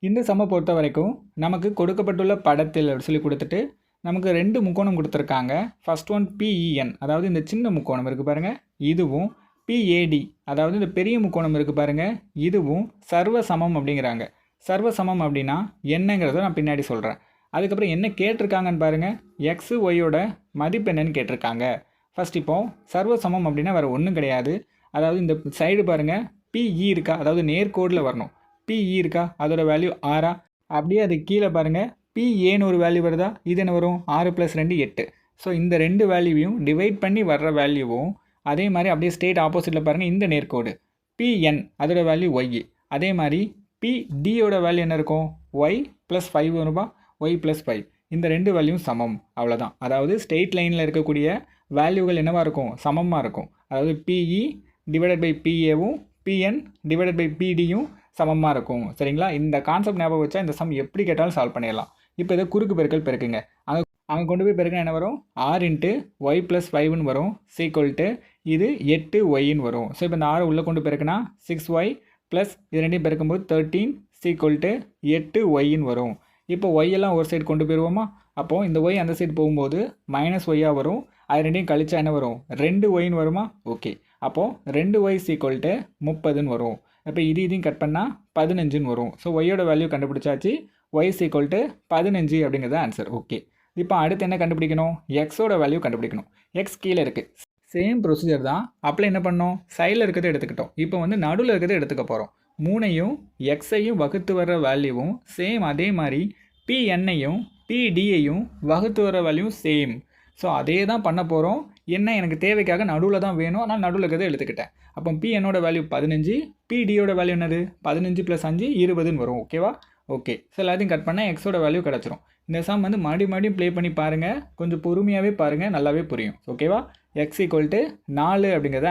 இந்த சம்மை பொறுத்த வரைக்கும் நமக்கு கொடுக்கப்பட்டுள்ள படத்தில் அப்படி சொல்லி கொடுத்துட்டு நமக்கு 2 முக்கோணம் கொடுத்துருக்காங்க. ஃபர்ஸ்ட் ஒன் PEN, அதாவது இந்த சின்ன முக்கோணம் இருக்குது பாருங்கள், இதுவும் PAD, அதாவது இந்த பெரிய முக்கோணம் இருக்குது பாருங்கள், இதுவும் சர்வ சமம் அப்படிங்கிறாங்க. சர்வ சமம் அப்படின்னா என்னங்கிறத நான் பின்னாடி சொல்கிறேன். அதுக்கப்புறம் என்ன கேட்டிருக்காங்கன்னு பாருங்கள், எக்ஸு ஒய்யோட மதிப்பு என்னன்னு கேட்டிருக்காங்க. ஃபஸ்ட் இப்போ சர்வ சமம் அப்படின்னா வேறு ஒன்றும் கிடையாது. அதாவது இந்த சைடு பாருங்கள், PE இருக்கா, அதாவது நேர்கோடில் வரணும். PE இருக்கா, அதோட வேல்யூ 6. அப்படியே அது கீழே பாருங்கள், PAன்னு ஒரு வேல்யூ வருதா, இது என்ன வரும், 6 + 2 8. ஸோ இந்த 2 வேல்யூவையும் டிவைட் பண்ணி வர்ற வேல்யூவும் அதே மாதிரி அப்படியே ஸ்ட்ரெயிட் ஆப்போசிட்டில் பாருங்கள், இந்த நேர்கோடு PN அதோட வேல்யூ ஒய். அதே மாதிரி PDயோட வேல்யூ என்ன இருக்கும், ஒய் + 5 வரும்பா, ஒய் + 5. இந்த 2 வேல்யூவும் சமம், அவ்வளோதான். அதாவது ஸ்ட்ரெயிட் லைனில் இருக்கக்கூடிய வேல்யூகள் என்னவாக இருக்கும், சமமாக இருக்கும். அதாவது PE / PAவும் PN / PDயும் சமமாக இருக்கும். சரிங்களா? இந்த கான்செப்ட் ஞாபகம் வச்சா இந்த சம் எப்படி கேட்டாலும் சால்வ் பண்ணிடலாம். இப்போ இதை குறுக்கு பெருக்கல் பெருக்குங்க. அங்கே கொண்டு போய் பெருக்கினா என்ன வரும், 6 × y + 5ன்னு வரும், = இது 8yன்னு வரும். ஸோ இப்போ இந்த 6 உள்ளே கொண்டு பெருக்கினா 6y + இது ரெண்டையும் பெருக்கும்போது 13 = 8yன்னு வரும். இப்போ y எல்லாம் ஒரு சைடு கொண்டு போயிடுவோமா, அப்போது இந்த y அந்த சைடு போகும்போது -yயாக வரும். அது ரெண்டையும் கழிச்சா என்ன வரும், 2yன்னு வருமா. ஓகே, அப்போது 2y = 30ன்னு வரும். இப்போ இதையும் கட் பண்ணால் 15ன்னு வரும். ஸோ ஒய்யோட வேல்யூ கண்டுபிடிச்சாச்சு, y = 15 அப்படிங்கிறது ஆன்சர். ஓகே, இப்போ அடுத்து என்ன கண்டுபிடிக்கணும், எக்ஸோட வேல்யூ கண்டுபிடிக்கணும். எக்ஸ் கீழே இருக்குது. சேம் ப்ரொசீஜர் தான். அப்போ என்ன பண்ணோம், சைடில் இருக்கிறத எடுத்துக்கிட்டோம். இப்போ வந்து நடுவில் இருக்கிறத எடுத்துக்க போகிறோம். 3ஐயும் எக்ஸையும் வகுத்து வர்ற வேல்யூவும் சேம். அதே மாதிரி PNஐயும் PDயையும் வகுத்து வர வேல்யூ சேம். ஸோ அதே தான் பண்ண போகிறோம். என்ன, எனக்கு தேவைக்காக நடுவில் தான் வேணும், ஆனால் நடுவில் இருக்கிறத எடுத்துக்கிட்டேன். அப்போ PNோட வேல்யூ 15, PDயோட வேல்யூ என்னது, 15 + 5 20ன்னு வரும். ஓகேவா? ஓகே, ஸோ எல்லாத்தையும் கட் பண்ணால் எக்ஸோட வேல்யூ கிடச்சிரும். இந்த சம் வந்து மறுபடியும் ப்ளே பண்ணி பாருங்கள், கொஞ்சம் பொறுமையாகவே பாருங்கள், நல்லாவே புரியும். ஓகேவா? x = 4 அப்படிங்கிறத